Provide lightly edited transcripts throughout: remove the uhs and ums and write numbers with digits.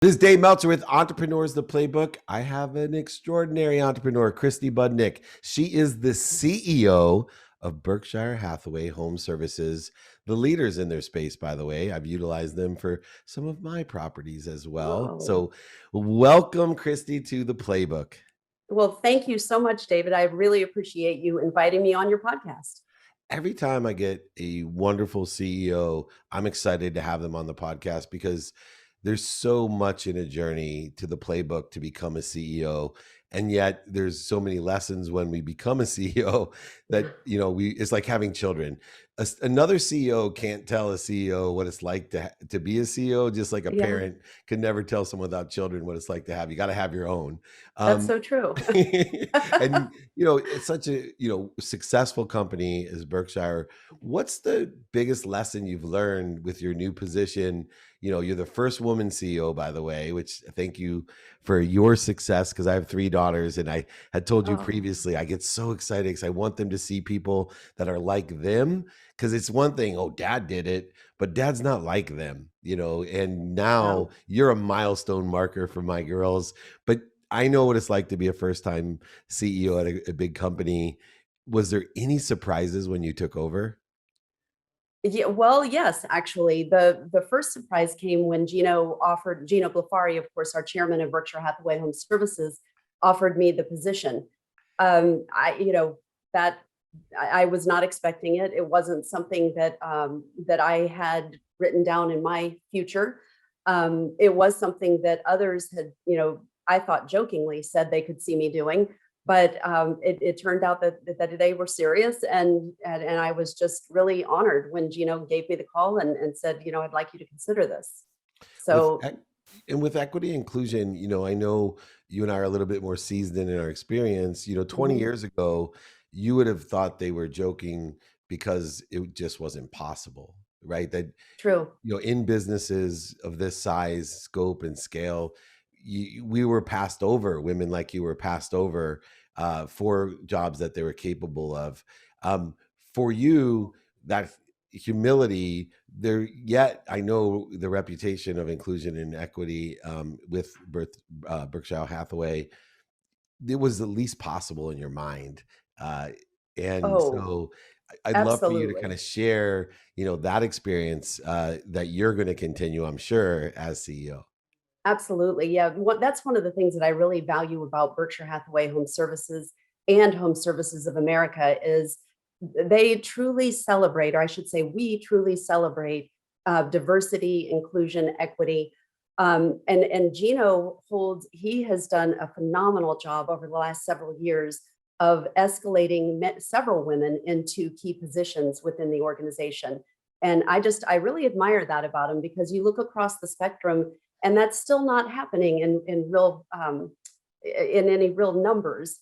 This is Dave Meltzer with Entrepreneurs the Playbook. I have an extraordinary entrepreneur, Christy Budnick. She is the CEO of Berkshire Hathaway HomeServices, the leaders in their space, by the way. I've utilized them for some of my properties as well. Oh, So, welcome, Christy, to the Playbook. well, thank you so much, David. I really appreciate you inviting me on your podcast. Every time I get a wonderful CEO, I'm excited to have them on the podcast because there's so much in a journey to the playbook to become a CEO. And yet there's so many lessons when we become a CEO that, it's like having children. Another CEO can't tell a CEO what it's like to be a CEO, just like a Yeah, parent can never tell someone without children what it's like to have. You got to have your own. that's Um, so true. and it's such a successful company as Berkshire. What's the biggest lesson you've learned with your new position? You're the first woman CEO, by the way, which thank you for your success, because I have three daughters, and I had told you Oh, previously, I get so excited because I want them to see people that are like them. Because it's one thing, oh, dad did it, but dad's not like them, and now wow. you're a milestone marker for my girls. But I know what it's like to be a first time CEO at a big company. Was there any surprises when you took over? Yeah, well, yes, actually, the first surprise came when Gino Blafari, of course, our chairman of Berkshire Hathaway Home Services, offered me the position. I, that I was not expecting it. It wasn't something that I had written down in my future. It was something that others had, I thought jokingly said they could see me doing, but it turned out that they were serious, and I was just really honored when Gino gave me the call and said, I'd like you to consider this. With So and with equity inclusion, I know you and I are a little bit more seasoned in our experience. 20 mhm, years ago, you would have thought they were joking because it just wasn't possible, right? That true. in businesses of this size, scope, and scale, we were passed over. Women like you were passed over for jobs that they were capable of. For you, that humility there. Yet, I know the reputation of inclusion and equity with Berkshire Hathaway. It was the least possible in your mind, and Oh, so I'd love for you to kind absolutely. of share, that experience that you're going to continue, I'm sure, as CEO. Absolutely. Yeah. That's one of the things that I really value about Berkshire Hathaway Home Services and Home Services of America is they truly celebrate, or I should say, we truly celebrate diversity, inclusion, equity. And Gino he has done a phenomenal job over the last several years of escalating several women into key positions within the organization. And I really admire that about him because you look across the spectrum and that's still not happening in real in any real numbers.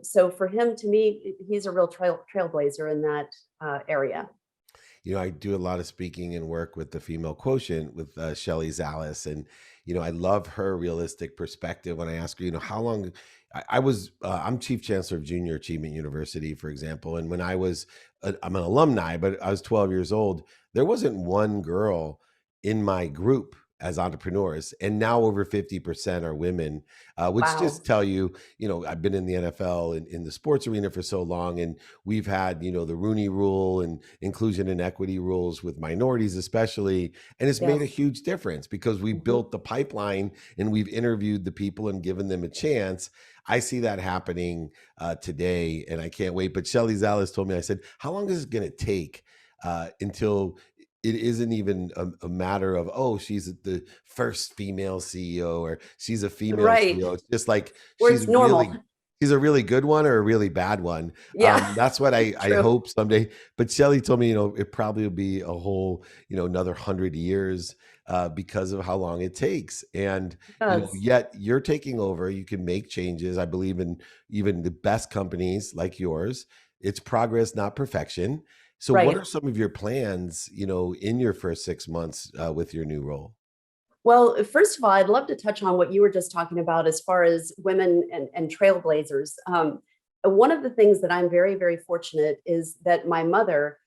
So for him, to me, he's a real trailblazer in that area. I do a lot of speaking and work with the female quotient with Shelley Zalis. And, I love her realistic perspective when I ask her, how long I'm chief chancellor of Junior Achievement University, for example. And when I'm an alumni, but I was 12 years old, there wasn't one girl in my group as entrepreneurs. And now over 50% are women, which just Wow. tell you, I've been in the NFL and in the sports arena for so long. And we've had, the Rooney Rule and inclusion and equity rules with minorities, especially. And it's made a Yes. huge difference because we Mhm. built the pipeline and we've interviewed the people and given them a chance. I see that happening today, and I can't wait. But Shelly Zalis told me, I said, how long is it going to take until it isn't even a matter of, oh, she's the first female CEO or she's a female Right. CEO. It's just like Where it's normal. she's a really good one or a really bad one. Yeah. That's what I True. hope someday. But Shelly told me, it probably will be a whole, another 100 years because of how long it takes. And, It does. yet you're taking over. You can make changes. I believe in even the best companies like yours. It's progress, not perfection. So what are Right. some of your plans, in your first 6 months with your new role? Well, first of all, I'd love to touch on what you were just talking about as far as women and trailblazers. One of the things that I'm very, very fortunate is that my mother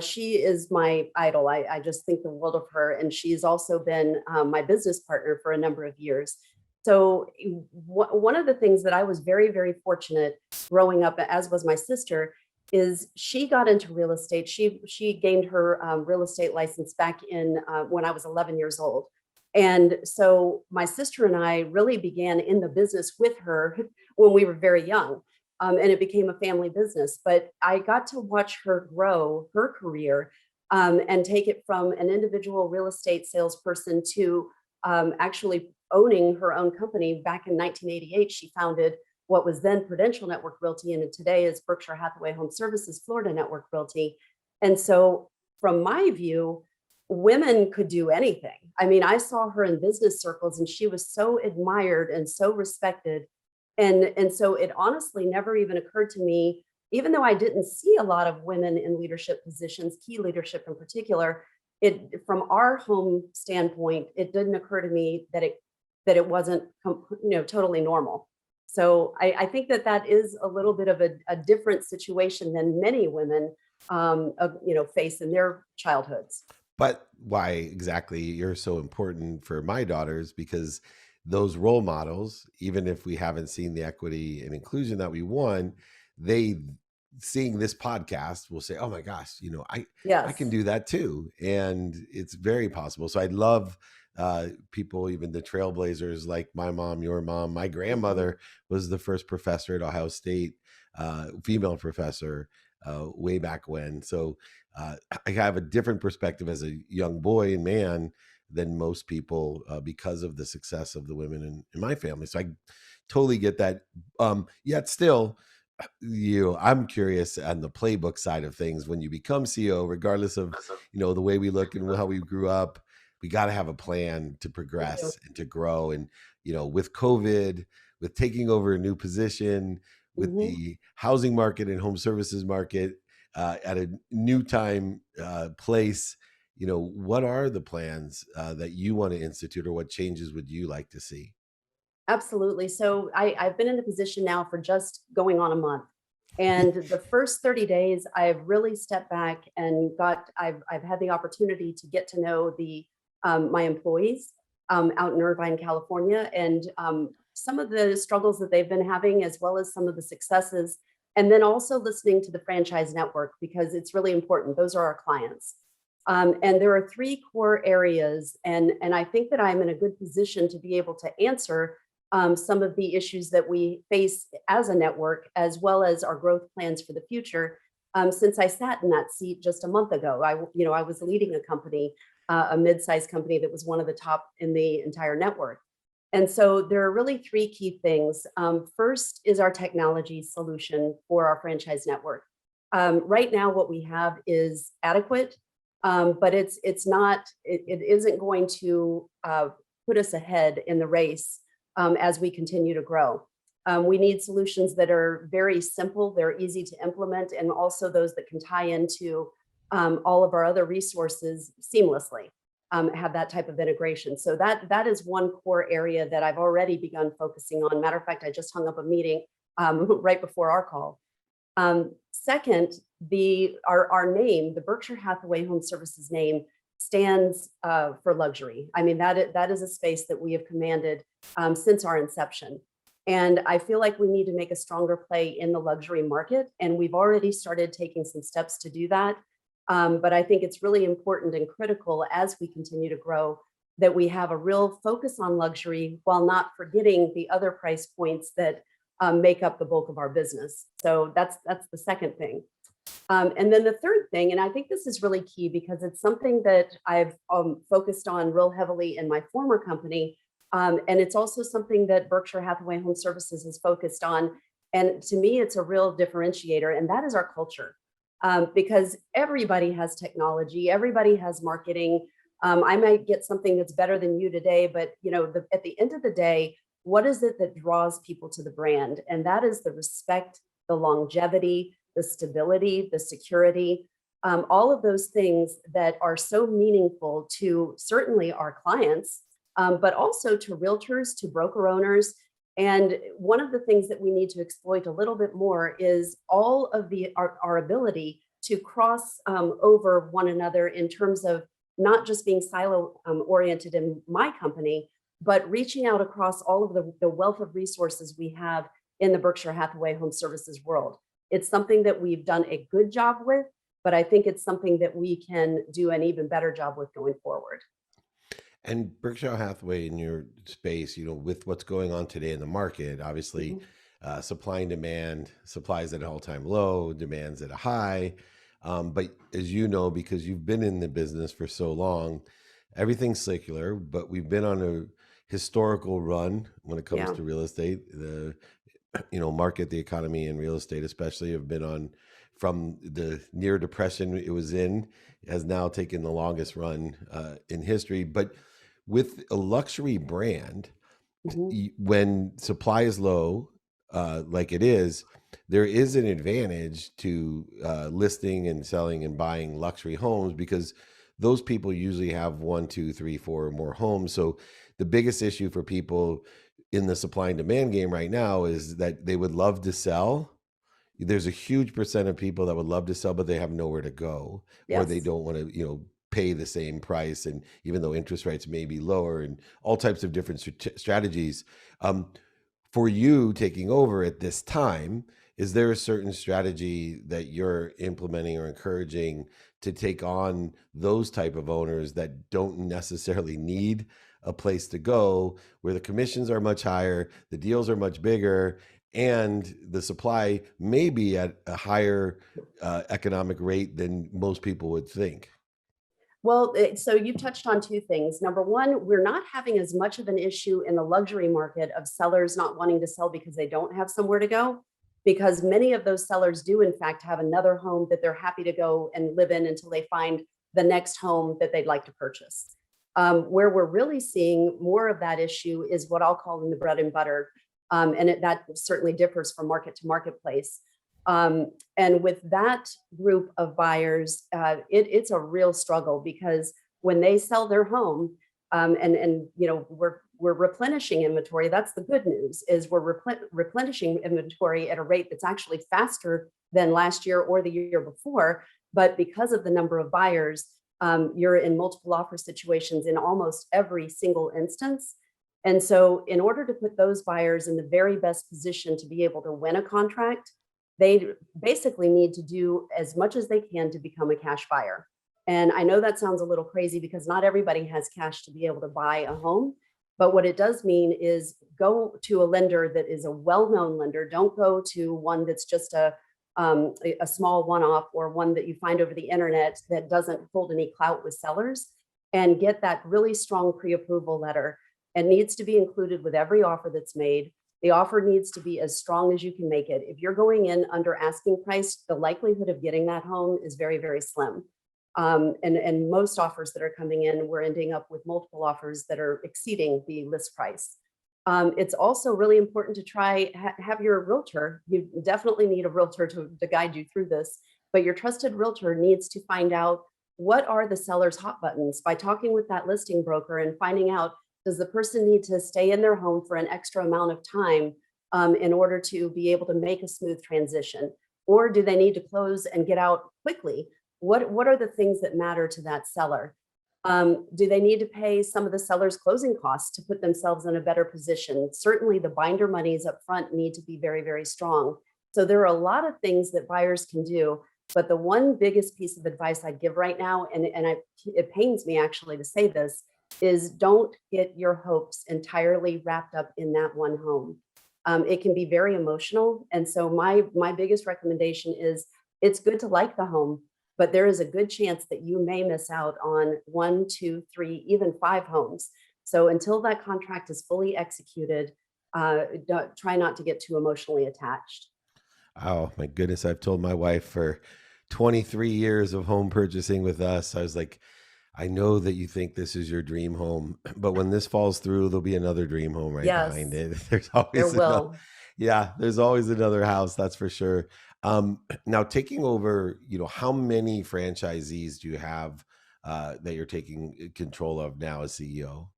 She is my idol. I just think the world of her. And she's also been my business partner for a number of years. So one of the things that I was very, very fortunate growing up, as was my sister, is she got into real estate. She gained her real estate license back in when I was 11 years old. And so my sister and I really began in the business with her when we were very young. And it became a family business. But I got to watch her grow her career and take it from an individual real estate salesperson to actually owning her own company. Back in 1988, she founded what was then Prudential Network Realty, and today is Berkshire Hathaway HomeServices Florida Network Realty. And so, from my view, women could do anything. I mean, I saw her in business circles, and she was so admired and so respected. And so, it honestly never even occurred to me, even though I didn't see a lot of women in leadership positions, key leadership in particular. It, from our home standpoint, it didn't occur to me that it wasn't totally normal. So I think that is a little bit of a different situation than many women face in their childhoods. But why exactly you're so important for my daughters, because those role models, even if we haven't seen the equity and inclusion that we want, they seeing this podcast will say, oh my gosh, I can Yes. do that too. And it's very possible. So I love people, even the trailblazers like my mom, your mom. My Mhm. grandmother was the first professor at Ohio State, female professor, way back when. So I have a different perspective as a young boy and man than most people because of the success of the women in my family. So I totally get that. Yet still, I'm curious on the playbook side of things. When you become CEO, regardless of the way we look and how we grew up, we got to have a plan to We do. progress and to grow. And with COVID, with taking over a new position, with Mhm. the housing market and home services market at a new time place, what are the plans that you want to institute, or what changes would you like to see? Absolutely. So I've been in the position now for just going on a month. And the first 30 days, I've really stepped back and I've had the opportunity to get to know my employees out in Irvine, California, and some of the struggles that they've been having, as well as some of the successes. And then also listening to the franchise network, because it's really important. Those are our clients. And there are three core areas, and I think that I'm in a good position to be able to answer some of the issues that we face as a network, as well as our growth plans for the future. Since I sat in that seat just a month ago, I was leading a company, a mid-sized company that was one of the top in the entire network. And so there are really three key things. First is our technology solution for our franchise network. Right now, what we have is adequate, but it isn't going to put us ahead in the race as we continue to grow. We need solutions that are very simple, they're easy to implement, and also those that can tie into all of our other resources seamlessly, have that type of integration. So that is one core area that I've already begun focusing on. Matter of fact, I just hung up a meeting right before our call. Second, our name, the Berkshire Hathaway Home Services name, stands for luxury. I mean, that is a space that we have commanded since our inception. And I feel like we need to make a stronger play in the luxury market. And we've already started taking some steps to do that. But I think it's really important and critical as we continue to grow that we have a real focus on luxury while not forgetting the other price points that make up the bulk of our business. So that's the second thing. And then the third thing, and I think this is really key because it's something that I've focused on real heavily in my former company. And it's also something that Berkshire Hathaway Home Services is focused on. And to me, it's a real differentiator, and that is our culture. Because everybody has technology, everybody has marketing. I might get something that's better than you today, but at the end of the day, what is it that draws people to the brand? And that is the respect, the longevity, the stability, the security, all of those things that are so meaningful to certainly our clients, but also to realtors, to broker owners. And one of the things that we need to exploit a little bit more is all of our ability to cross over one another in terms of not just being silo oriented in my company, but reaching out across all of the wealth of resources we have in the Berkshire Hathaway Home Services world. It's something that we've done a good job with, but I think it's something that we can do an even better job with going forward. And Berkshire Hathaway in your space, with what's going on today in the market, obviously, Mhm. supply and demand, supplies at an all-time low, demands at a high. But as you know, because you've been in the business for so long, everything's secular, but we've been on a historical run when it comes Yeah. to real estate. The market, the economy, and real estate especially have been on from the near depression it was in, has now taken the longest run in history. But with a luxury brand, Mhm. when supply is low, like it is, there is an advantage to listing and selling and buying luxury homes because those people usually have one, two, three, four or more homes. So the biggest issue for people in the supply and demand game right now is that they would love to sell. There's a huge percent of people that would love to sell, but they have nowhere to go, or they Yes. don't want to, pay the same price. And even though interest rates may be lower and all types of different strategies, um, for you taking over at this time, is there a certain strategy that you're implementing or encouraging to take on those type of owners that don't necessarily need a place to go, where the commissions are much higher, the deals are much bigger, and the supply may be at a higher economic rate than most people would think? Well, so you touched on two things. Number one, we're not having as much of an issue in the luxury market of sellers not wanting to sell because they don't have somewhere to go, because many of those sellers do, in fact, have another home that they're happy to go and live in until they find the next home that they'd like to purchase. Where we're really seeing more of that issue is what I'll call in the bread and butter. That certainly differs from market to marketplace. And with that group of buyers, it's a real struggle because when they sell their home, we're replenishing inventory. That's the good news, is we're replenishing inventory at a rate that's actually faster than last year or the year before. But because of the number of buyers, you're in multiple offer situations in almost every single instance. And so, in order to put those buyers in the very best position to be able to win a contract, they basically need to do as much as they can to become a cash buyer. And I know that sounds a little crazy because not everybody has cash to be able to buy a home. But what it does mean is go to a lender that is a well-known lender. Don't go to one that's just a small one-off or one that you find over the internet that doesn't hold any clout with sellers, and get that really strong pre-approval letter. And needs to be included with every offer that's made. The offer needs to be as strong as you can make it. If you're going in under asking price, the likelihood of getting that home is very, very slim. And most offers that are coming in, we're ending up with multiple offers that are exceeding the list price. It's also really important to have your realtor. You definitely need a realtor to guide you through this, but your trusted realtor needs to find out what are the seller's hot buttons by talking with that listing broker and finding out, does the person need to stay in their home for an extra amount of time in order to be able to make a smooth transition? Or do they need to close and get out quickly? What are the things that matter to that seller? Do they need to pay some of the seller's closing costs to put themselves in a better position? Certainly the binder monies up front need to be very, very strong. So there are a lot of things that buyers can do. But the one biggest piece of advice I'd give right now, it pains me actually to say this, is don't get your hopes entirely wrapped up in that one home. It can be very emotional. And so my biggest recommendation is, it's good to like the home, but there is a good chance that you may miss out on one, two, three, even five homes. So until that contract is fully executed, try not to get too emotionally attached. Oh my goodness. I've told my wife for 23 years of home purchasing with us, I was like, I know that you think this is your dream home, but when this falls through, there'll be another dream home right behind Yes, it. There's there always another, will. yeah, there's always another house, that's for sure. Now taking over, how many franchisees do you have that you're taking control of now as CEO?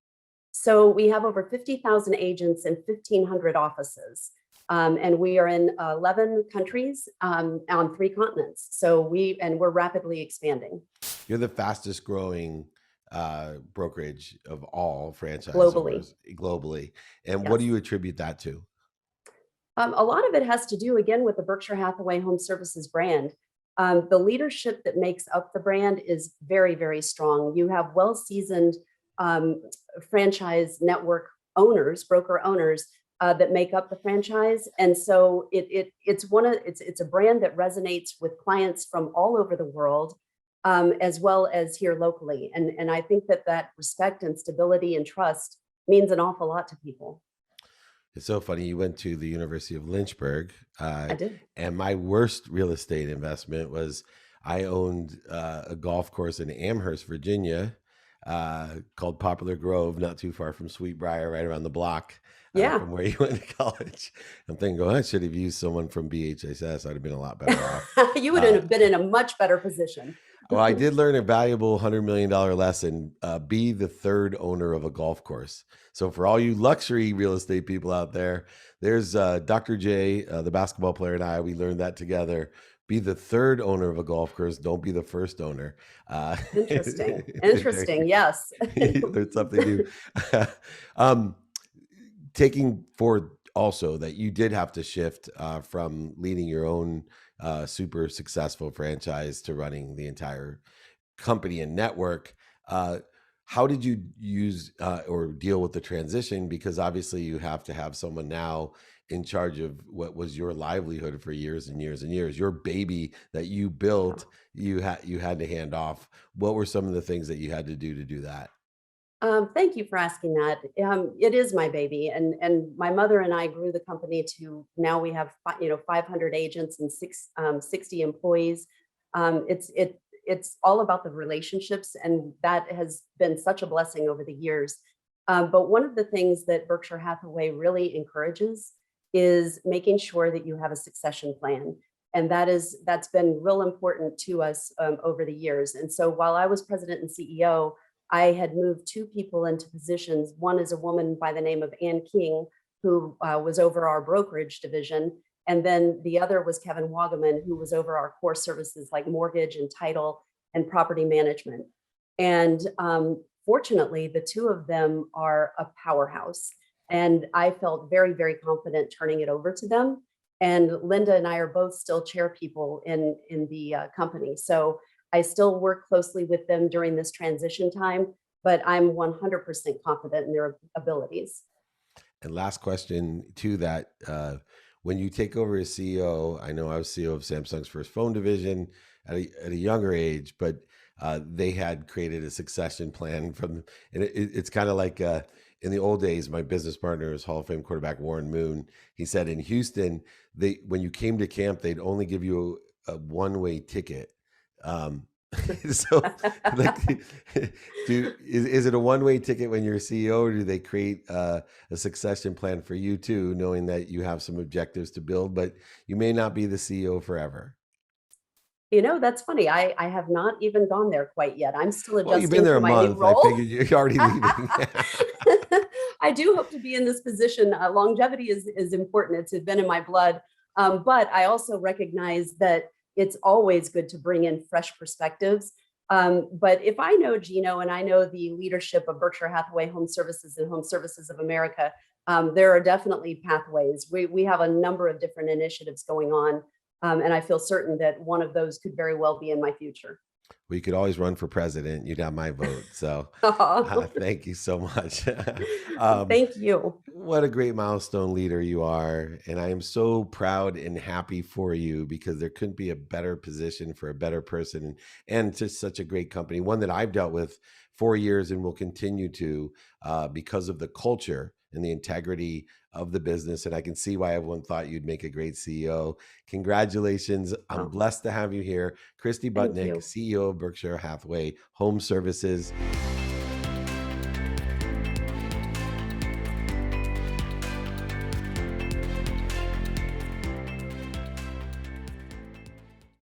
So we have over 50,000 agents and 1,500 offices. And we are in 11 countries on 3 continents. So we're rapidly expanding You're the fastest growing brokerage of all globally. franchisors globally. And what do Yes. you attribute that to? A lot of it has to do, again, with the Berkshire Hathaway Home Services brand. The leadership that makes up the brand is very, very strong. You have well-seasoned um, franchise network owners, broker owners that make up the franchise, and so it's a brand that resonates with clients from all over the world, as well as here locally. And I think that respect and stability and trust means an awful lot to people. It's so funny. You went to the University of Lynchburg, I did. and my worst real estate investment was I owned a golf course in Amherst, Virginia, called Poplar Grove, not too far from Sweetbriar, right around the block Yeah. from where you went to college. I'm thinking, oh, I should have used someone from BHSS. I'd have been a lot better off. You would Uh, have been in a much better position. well, I did learn a valuable $100 million lesson. Be the third owner of a golf course. So for all you luxury real estate people out there, there's Dr. J, the basketball player, and we learned that together. Be the third owner of a golf course. Don't be the first owner. Interesting. There Interesting. Yes. you learned something new. um, Taking forward also that you did have to shift from leading your own super successful franchise to running the entire company and network. How did you use or deal with the transition? Because obviously you have to have someone now in charge of what was your livelihood for years and years and years. Your baby that you built, you had to hand off. What were some of the things that you had to do that? Thank you for asking that. It is my baby, and my mother and I grew the company to now we have 500 agents and 60 employees. It's all about the relationships, and that has been such a blessing over the years. But one of the things that Berkshire Hathaway really encourages is making sure that you have a succession plan. And that's been real important to us over the years. And so while I was president and CEO, I had moved 2 people into positions. One is a woman by the name of Ann King, who was over our brokerage division. And then the other was Kevin Wagaman, who was over our core services like mortgage and title and property management. And fortunately, the 2 of them are a powerhouse. And I felt very, very confident turning it over to them. And Linda and I are both still chair people in the company. So I still work closely with them during this transition time, but I'm 100% confident in their abilities. And last question to that. When you take over as CEO, I know I was CEO of Samsung's first phone division at a younger age, but they had created a succession plan and it's kind of like in the old days, my business partner is Hall of Fame quarterback Warren Moon. He said in Houston, when you came to camp, they'd only give you a one-way ticket. So like, is it a one-way ticket when you're a CEO, or do they create a succession plan for you too, knowing that you have some objectives to build, but you may not be the CEO forever? That's funny. I have not even gone there quite yet. I'm still Well, you've been adjusting there to a my new month. I role. figured you're already leaving. I do hope to be in this position. Longevity is important. It's been in my blood. But I also recognize that it's always good to bring in fresh perspectives. But if I know Gino and I know the leadership of Berkshire Hathaway Home Services and Home Services of America, there are definitely pathways. We have a number of different initiatives going on. And I feel certain that one of those could very well be in my future. Well, you could always run for president. You'd have my vote. So thank you so much. um, Thank you. what a great milestone leader you are. And I am so proud and happy for you, because there couldn't be a better position for a better person, and just such a great company, one that I've dealt with for years and will continue to, because of the culture and the integrity of the business. And I can see why everyone thought you'd make a great CEO. Congratulations. I'm Oh, blessed to have you here. Christy thank Budnick, you. CEO of Berkshire Hathaway Home Services.